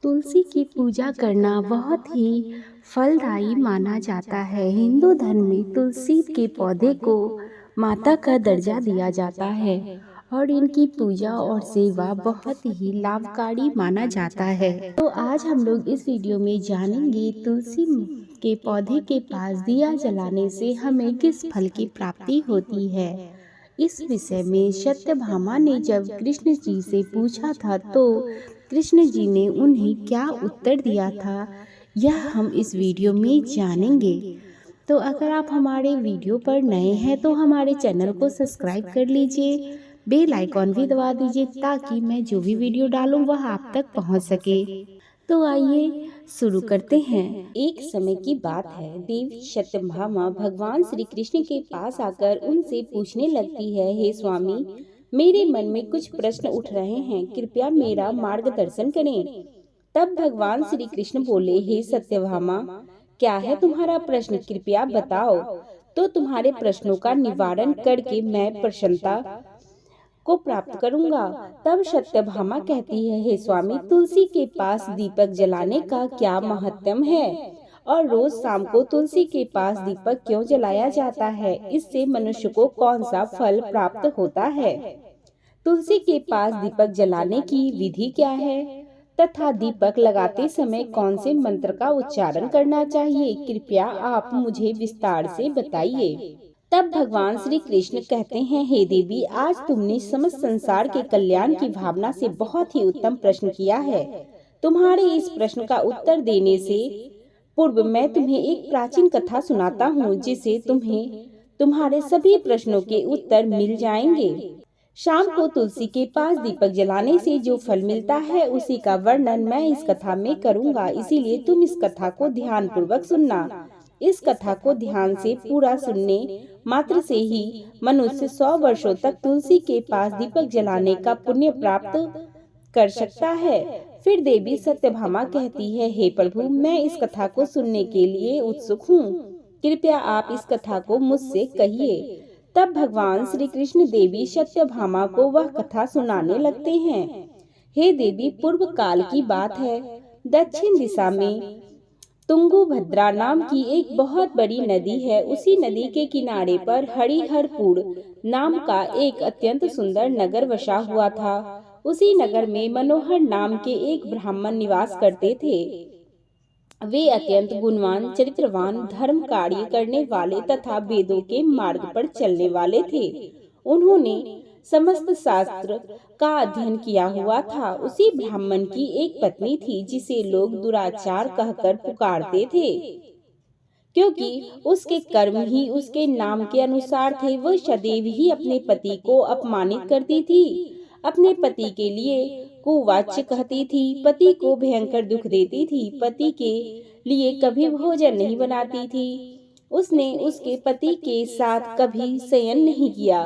तुलसी की पूजा करना बहुत ही फलदायी माना जाता है। हिंदू धर्म में तुलसी के पौधे को माता का दर्जा दिया जाता है और इनकी पूजा और सेवा बहुत ही लाभकारी माना जाता है। तो आज हम लोग इस वीडियो में जानेंगे तुलसी के पौधे के पास दिया जलाने से हमें किस फल की प्राप्ति होती है। इस विषय में सत्यभामा ने जब कृष्ण जी से पूछा था तो कृष्ण जी ने उन्हें क्या उत्तर दिया था, यह हम इस वीडियो में जानेंगे। तो अगर आप हमारे वीडियो पर नए हैं तो हमारे चैनल को सब्सक्राइब कर लीजिए, बेल आइकॉन भी दबा दीजिए ताकि मैं जो भी वीडियो डालूं वह आप तक पहुंच सके। तो आइए शुरू करते हैं। एक समय की बात है, देवी सत्यभामा भगवान श्री कृष्ण के पास आकर उनसे पूछने लगती है, हे स्वामी, मेरे मन में कुछ प्रश्न उठ रहे हैं, कृपया मेरा मार्गदर्शन करें। तब भगवान श्री कृष्ण बोले, हे सत्यभामा, क्या है तुम्हारा प्रश्न, कृपया बताओ, तो तुम्हारे प्रश्नों का निवारण करके मैं प्रसन्नता को प्राप्त करूंगा। तब सत्यभामा कहती है, हे स्वामी, तुलसी के पास दीपक जलाने का क्या महत्व है और रोज शाम को तुलसी के पास दीपक क्यों जलाया जाता है, इससे मनुष्य को कौन सा फल प्राप्त होता है, तुलसी के पास दीपक जलाने की विधि क्या है तथा दीपक लगाते समय कौन से मंत्र का उच्चारण करना चाहिए, कृपया आप मुझे विस्तार से बताइए। तब भगवान श्री कृष्ण कहते हैं, हे देवी, आज तुमने समस्त संसार के कल्याण की भावना से बहुत ही उत्तम प्रश्न किया है। तुम्हारे इस प्रश्न का उत्तर देने से पूर्व मैं तुम्हें एक प्राचीन कथा सुनाता हूँ, जिसे तुम्हें तुम्हारे सभी प्रश्नों के उत्तर मिल जाएंगे। शाम को तुलसी के पास दीपक जलाने से जो फल मिलता है उसी का वर्णन मैं इस कथा में करूँगा, इसीलिए तुम इस कथा को ध्यान पूर्वक सुनना। इस कथा को ध्यान से पूरा सुनने मात्र से ही मनुष्य 100 वर्षों तक तुलसी के पास दीपक जलाने का पुण्य प्राप्त कर सकता है। फिर देवी सत्यभामा कहती है, हे प्रभु, मैं इस कथा को सुनने के लिए उत्सुक हूँ, कृपया आप इस कथा को मुझसे कहिए। तब भगवान श्री कृष्ण देवी सत्यभामा को वह कथा सुनाने लगते हैं। हे देवी, पूर्व काल की बात है, दक्षिण दिशा में तुंगभद्रा नाम की एक बहुत बड़ी नदी है। उसी नदी के किनारे पर हरिहरपुर नाम का एक अत्यंत सुंदर नगर बसा हुआ था। उसी नगर में मनोहर नाम के एक ब्राह्मण निवास करते थे। वे अत्यंत गुणवान, चरित्रवान, धर्म कार्य करने वाले तथा वेदों के मार्ग पर चलने वाले थे। उन्होंने समस्त शास्त्र का अध्ययन किया हुआ था। उसी ब्राह्मण की एक पत्नी थी जिसे लोग दुराचार कहकर पुकारते थे, क्योंकि उसके कर्म ही उसके नाम के अनुसार थे। वह सदैव ही अपने पति को अपमानित करती थी, अपने पति के लिए कुवाच्य कहती थी, पति को भयंकर दुख देती थी, पति के लिए कभी भोजन नहीं बनाती थी। उसने उसके पति के साथ कभी शयन नहीं किया,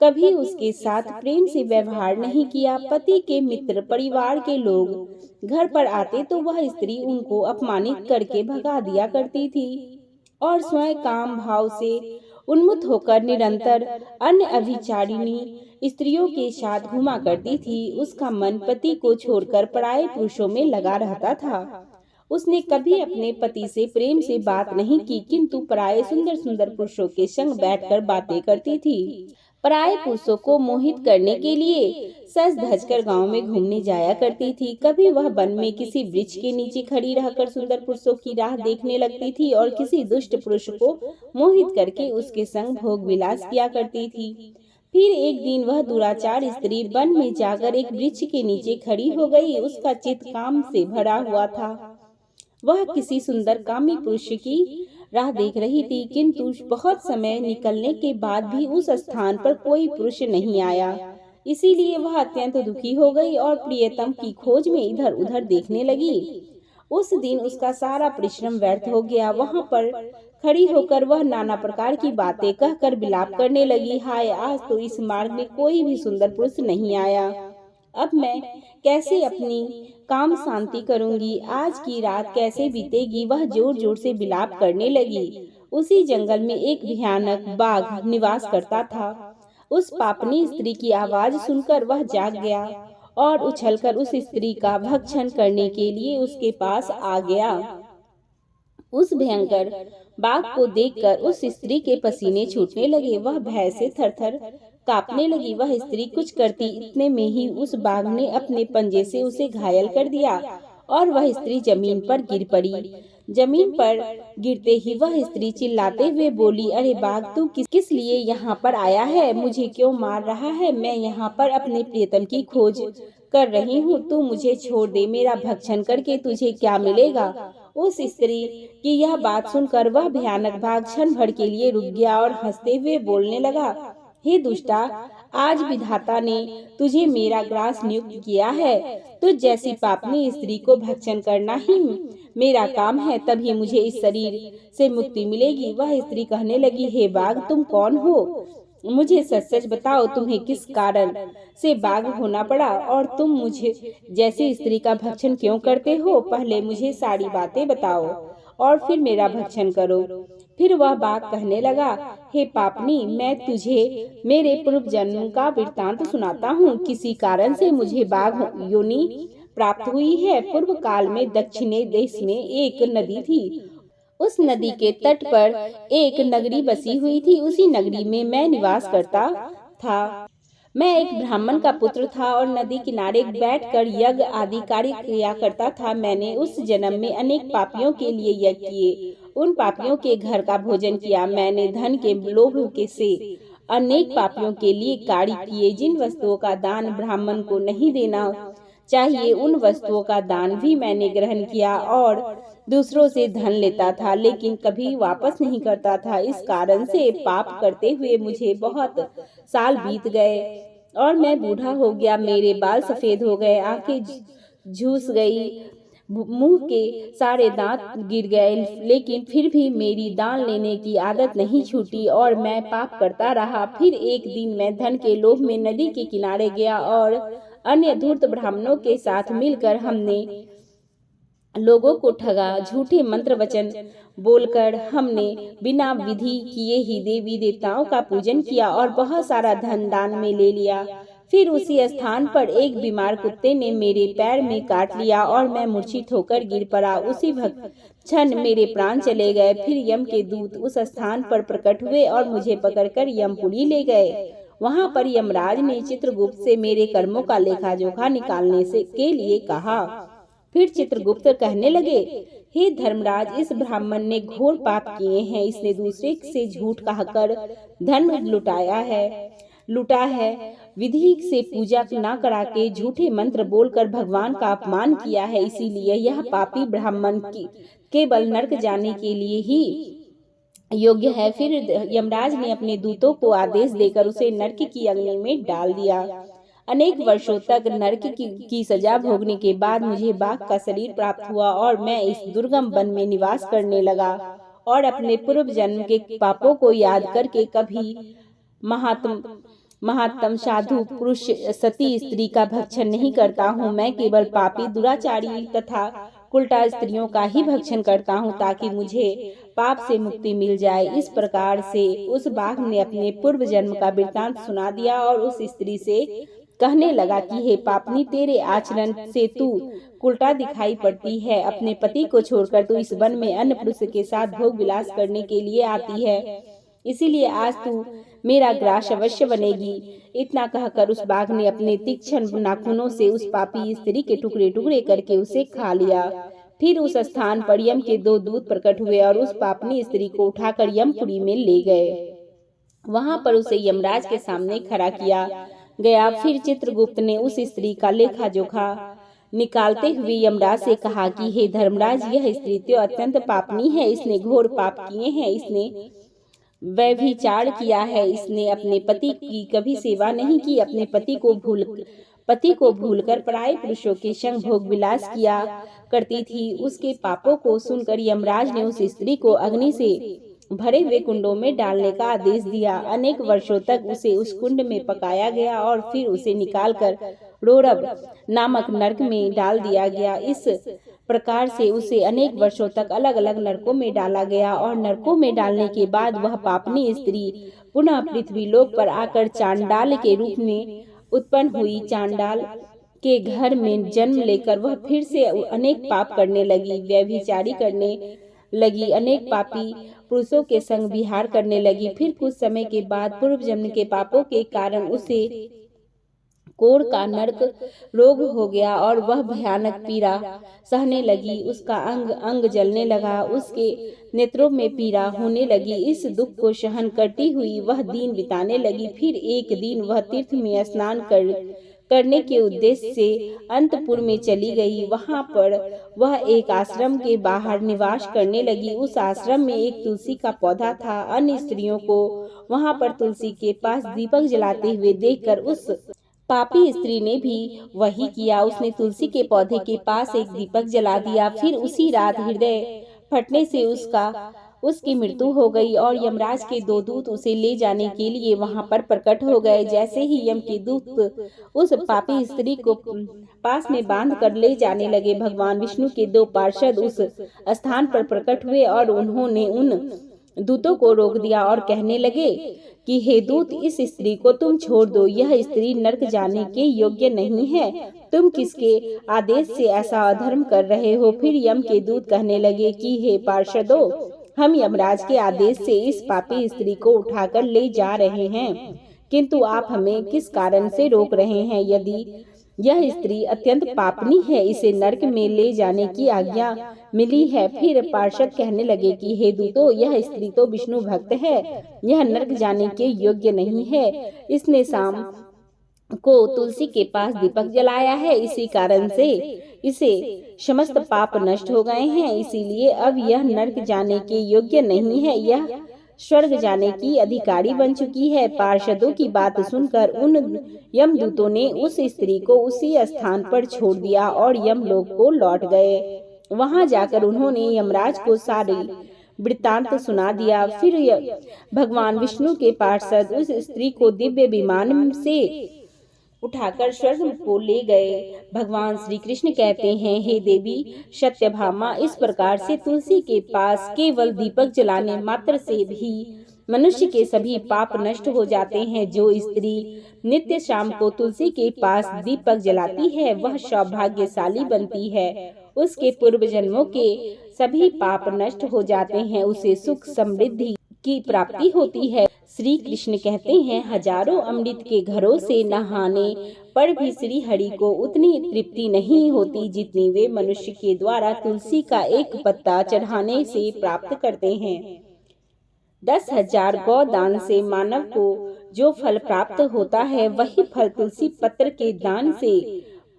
कभी उसके साथ प्रेम से व्यवहार नहीं किया। पति के मित्र परिवार के लोग घर पर आते तो वह स्त्री उनको अपमानित करके भगा दिया करती थी और स्वयं काम भाव से उन्मुख होकर निरंतर अन्य अभिचारिणी स्त्रियों के साथ घुमा करती थी। उसका मन पति को छोड़कर पराये पुरुषों में लगा रहता था। उसने कभी अपने पति से प्रेम से बात नहीं की, किंतु पराये सुंदर सुंदर पुरुषों के संग बैठकर बातें करती थी। पराये पुरुषों को मोहित करने के लिए सज धज कर गाँव में घूमने जाया करती थी। कभी वह वन में किसी वृक्ष के नीचे खड़ी रहकर सुंदर पुरुषों की राह देखने लगती थी और किसी दुष्ट पुरुष को मोहित करके उसके संग भोग विलास किया करती थी। फिर एक दिन वह दुराचार स्त्री वन में जाकर एक वृक्ष के नीचे खड़ी हो गई। उसका चित्त काम से भरा हुआ था। वह किसी सुंदर कामी पुरुष की राह देख रही थी, किंतु बहुत समय निकलने के बाद भी उस स्थान पर कोई पुरुष नहीं आया। इसीलिए वह अत्यंत दुखी हो गई और प्रियतम की खोज में इधर उधर देखने लगी। उस दिन उसका सारा परिश्रम व्यर्थ हो गया। वहां पर खड़ी होकर वह नाना प्रकार की बातें कहकर विलाप करने लगी, हाय, आज तो इस मार्ग में कोई भी सुंदर पुरुष नहीं आया। अब मैं कैसे अपनी काम शांति करूंगी, आज की रात कैसे बीतेगी। वह जोर जोर से विलाप करने लगी। उसी जंगल में एक भयानक बाघ निवास करता था। उस पापनी स्त्री की आवाज सुनकर वह जाग गया और उछलकर उस स्त्री का भक्षण करने के लिए उसके पास आ गया। उस भयंकर बाघ को देखकर उस स्त्री के पसीने छूटने लगे। वह भय से थरथर कांपने लगी। वह स्त्री कुछ करती इतने में ही उस बाघ ने अपने पंजे से उसे घायल कर दिया और वह स्त्री जमीन पर गिर पड़ी। जमीन पर गिरते ही वह स्त्री चिल्लाते हुए बोली, अरे बाघ, तू किस लिए यहाँ पर आया है? मुझे क्यों मार रहा है? मैं यहाँ पर अपने प्रियतम की खोज कर रही हूँ। तू मुझे छोड़ दे। मेरा भक्षण करके तुझे क्या मिलेगा? उस स्त्री की यह बात सुनकर वह भयानक बाघ क्षण भर के लिए रुक गया और हंसते हुए बोलने लगा, हे दुष्टा, आज विधाता ने तुझे मेरा ग्रास नियुक्त किया है। तुझ जैसी पापनी स्त्री को भक्षण करना ही मेरा काम है, तभी मुझे इस शरीर से मुक्ति मिलेगी। वह स्त्री कहने लगी, हे बाघ, तुम कौन हो? मुझे सच सच बताओ, तुम्हें किस कारण से बाघ होना पड़ा और तुम मुझे जैसी स्त्री का भक्षण क्यों करते हो? पहले मुझे सारी बातें बताओ और फिर मेरा भक्षण करो। फिर वह बाघ कहने लगा, हे पापनी, मैं तुझे मेरे पूर्व जन्म का वृत्तांत सुनाता हूँ। किसी कारण से मुझे बाघ योनि प्राप्त हुई है। पूर्व काल में दक्षिणी देश में एक नदी थी। उस नदी के तट पर एक नगरी बसी हुई थी। उसी नगरी में मैं निवास करता था। मैं एक ब्राह्मण का पुत्र था और नदी किनारे बैठकर यज्ञ आदि कार्य किया करता था। मैंने उस जन्म में अनेक पापियों के लिए यज्ञ किए, उन पापियों के घर का भोजन किया। मैंने धन के लोभ के से अनेक पापियों के लिए कार्य किए। जिन वस्तुओं का दान ब्राह्मण को नहीं देना चाहिए, उन वस्तुओं का दान भी मैंने ग्रहण किया और दूसरों से धन लेता था, लेकिन कभी वापस नहीं करता था। इस कारण से पाप करते हुए मुझे बहुत साल बीत गए और मैं बूढ़ा हो गया। मेरे बाल सफेद हो गए, आंखें झुस गई, मुंह के सारे दांत गिर गए, लेकिन फिर भी मेरी दान लेने की आदत नहीं छूटी और मैं पाप करता रहा। फिर एक दिन मैं धन के लोभ में नदी के किनारे गया और अन्य धूर्त ब्राह्मणों के साथ मिलकर हमने लोगों को ठगा। झूठे मंत्र वचन बोलकर हमने बिना विधि किए ही देवी देवताओं का पूजन किया और बहुत सारा धन दान में ले लिया। फिर उसी स्थान पर एक बीमार कुत्ते ने मेरे पैर में काट लिया और मैं मूर्छित होकर गिर पड़ा। उसी क्षण मेरे प्राण चले गए। फिर यम के दूत उस स्थान पर प्रकट हुए और मुझे पकड़कर यमपुरी ले गए। वहां पर यमराज ने चित्रगुप्त से मेरे कर्मों का लेखा जोखा निकालने के लिए कहा। फिर चित्रगुप्त कहने लगे, हे धर्मराज, इस ब्राह्मण ने घोर पाप किए हैं। इसने दूसरे से झूठ कहकर धन लुटा है, विधि से पूजा न करा के झूठे मंत्र बोलकर भगवान का अपमान किया है। इसीलिए यह पापी ब्राह्मण केवल नरक जाने के लिए ही योग्य है। फिर यमराज ने अपने दूतों को आदेश देकर उसे नरक की अग्नि में डाल दिया। अनेक वर्षों तक नरक की सजा भोगने के बाद मुझे बाघ का शरीर प्राप्त हुआ और मैं इस दुर्गम वन में निवास करने लगा और अपने पूर्व जन्म के पापों को याद करके कभी महात्म साधु पुरुष सती स्त्री का भक्षण नहीं करता हूँ। मैं केवल पापी दुराचारी तथा उल्टा स्त्रियों का ही भक्षण करता हूँ ताकि मुझे पाप से मुक्ति मिल जाए। इस प्रकार से उस बाघ ने अपने पूर्व जन्म का वृत्तांत सुना दिया और उस स्त्री से कहने लगा कि हे पापनी, तेरे आचरण से तू उल्टा दिखाई पड़ती है। अपने पति को छोड़कर तू इस वन में अन्य पुरुष के साथ भोग विलास करने के लिए आती है, इसीलिए आज तू मेरा ग्रास अवश्य बनेगी। इतना कहकर उस बाघ ने अपने तीक्ष्ण नाखूनों से उस पापी स्त्री के टुकड़े टुकड़े करके उसे खा लिया। फिर उस स्थान पर यम के दो दूत प्रकट हुए और उस पापनी स्त्री को उठाकर यमपुरी में ले गए। वहां पर उसे यमराज के सामने खड़ा किया गया। फिर चित्रगुप्त ने उस स्त्री का लेखा जोखा निकालते हुए यमराज से कहा कि हे धर्मराज, यह स्त्री तो अत्यंत पापनी है। इसने घोर पाप किए हैं। इसने व्यभिचार किया है। इसने अपने पति की कभी सेवा नहीं की। अपने पति को भूलकर पराये पुरुषों के संग भोग विलास किया करती थी। उसके पापों को सुनकर यमराज ने उस स्त्री को अग्नि से भरे हुए कुंडों में डालने का आदेश दिया। अनेक वर्षों तक उसे उस कुंड में पकाया गया और फिर उसे निकालकर रोरब नामक नरक में डाल दिया गया। इस प्रकार से उसे अनेक वर्षों तक अलग अलग नरकों में डाला गया और नरकों में डालने के बाद वह पापनी स्त्री पुनः पृथ्वी लोक पर आकर चांडाल के रूप में उत्पन्न हुई। चांडाल के घर में जन्म लेकर वह फिर से अनेक पाप करने लगी, व्यभिचारी करने लगी, अनेक पापी पुरुषों के संग विहार करने लगी। फिर कुछ समय के बाद पूर्व जन्म के पापों के कारण उसे कोढ़ का नरक रोग हो गया और वह भयानक पीड़ा सहने लगी। उसका अंग अंग जलने लगा, उसके नेत्रों में पीड़ा होने लगी। इस दुख को सहन करती हुई वह दिन बिताने लगी। फिर एक दिन वह तीर्थ में स्नान करने के उद्देश्य से अंतपुर में चली गई। वहां पर वह एक आश्रम के बाहर निवास करने लगी। उस आश्रम में एक तुलसी का पौधा था। अन्य स्त्रियों को वहां पर तुलसी के पास दीपक जलाते हुए देखकर उस पापी स्त्री ने भी वही किया। उसने तुलसी के पौधे के पास एक दीपक जला दिया। फिर उसी रात हृदय फटने से उसकी मृत्यु हो गई और यमराज के 2 दूत उसे ले जाने के लिए वहां पर प्रकट हो गए। जैसे ही यम के दूत उस पापी स्त्री को पास में बांध कर ले जाने लगे, भगवान विष्णु के 2 पार्षद उस स्थान पर प्रकट हुए और उन्होंने उन दूतों को रोक दिया और कहने लगे कि हे दूत, इस स्त्री को तुम छोड़ दो, यह स्त्री नरक जाने के योग्य नहीं है। तुम किसके आदेश से ऐसा अधर्म कर रहे हो? फिर यम के दूत कहने लगे कि हे पार्षदों, हम यमराज के आदेश से इस पापी स्त्री को उठाकर ले जा रहे हैं, किंतु आप हमें किस कारण से रोक रहे हैं? यदि यह स्त्री अत्यंत पापनी है, इसे नरक में ले जाने की आज्ञा मिली है। फिर पार्षद कहने लगे कि हे दूतों, यह स्त्री तो विष्णु भक्त है, यह नरक जाने के योग्य नहीं है। इसने शाम को तुलसी के पास दीपक जलाया है, इसी कारण से इसे समस्त पाप नष्ट हो गए हैं, इसीलिए अब यह नरक जाने के योग्य नहीं है, यह स्वर्ग जाने की अधिकारी बन चुकी है। पार्षदों की बात सुनकर उन यमदूतों ने उस स्त्री को उसी स्थान पर छोड़ दिया और यमलोक को लौट गए। वहां जाकर उन्होंने यमराज को सारी वृत्तांत सुना दिया। फिर भगवान विष्णु के पार्षद उस स्त्री को दिव्य विमान से उठाकर स्वर्ग को ले गए। भगवान श्री कृष्ण कहते हैं, हे देवी सत्यभामा, इस प्रकार से तुलसी के पास केवल दीपक जलाने मात्र से भी मनुष्य के सभी पाप नष्ट हो जाते हैं। जो स्त्री नित्य शाम को तुलसी के पास दीपक जलाती है, वह सौभाग्यशाली बनती है। उसके पूर्व जन्मों के सभी पाप नष्ट हो जाते हैं, उसे सुख समृद्धि की प्राप्ति होती है। श्री कृष्ण कहते हैं, हजारों अमृत के घरों से नहाने पर भी श्री हरि को उतनी तृप्ति नहीं होती जितनी वे मनुष्य के द्वारा तुलसी का एक पत्ता चढ़ाने से प्राप्त करते हैं। 10,000 गौदान से मानव को जो फल प्राप्त होता है, वही फल तुलसी पत्र के दान से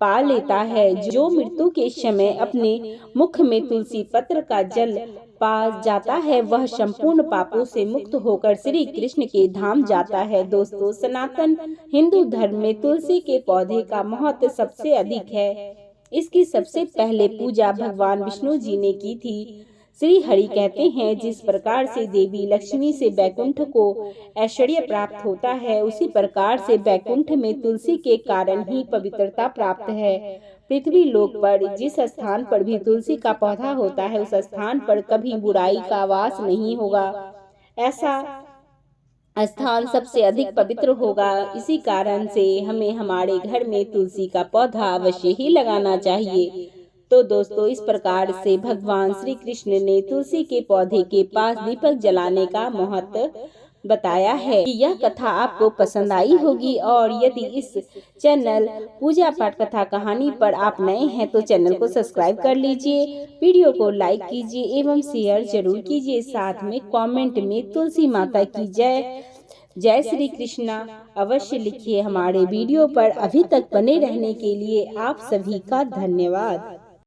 पा लेता है। जो मृत्यु के समय अपने मुख में तुलसी पत्र का जल पा जाता है, वह संपूर्ण पापों से मुक्त होकर श्री कृष्ण के धाम जाता है। दोस्तों, सनातन हिंदू धर्म में तुलसी के पौधे का महत्व सबसे अधिक है। इसकी सबसे पहले पूजा भगवान विष्णु जी ने की थी। श्री हरि कहते हैं, जिस प्रकार से देवी लक्ष्मी से बैकुंठ को ऐश्वर्य प्राप्त होता है, उसी प्रकार से बैकुंठ में तुलसी के कारण ही पवित्रता प्राप्त है। पृथ्वी लोक पर जिस स्थान पर भी तुलसी का पौधा होता है, उस स्थान पर कभी बुराई का वास नहीं होगा। ऐसा स्थान सबसे अधिक पवित्र होगा। इसी कारण से हमें हमारे घर में तुलसी का पौधा अवश्य ही लगाना चाहिए। तो दोस्तों, इस प्रकार से भगवान श्री कृष्ण ने तुलसी के पौधे के पास दीपक जलाने का महत्व बताया है। यह कथा आपको पसंद आई होगी और यदि इस चैनल पूजा पाठ कथा कहानी पर आप नए हैं तो चैनल को सब्सक्राइब कर लीजिए, वीडियो को लाइक कीजिए एवं शेयर जरूर कीजिए। साथ में कमेंट में तुलसी माता की जय श्री कृष्णा अवश्य लिखिए। हमारे वीडियो पर अभी तक बने रहने के लिए आप सभी का धन्यवाद।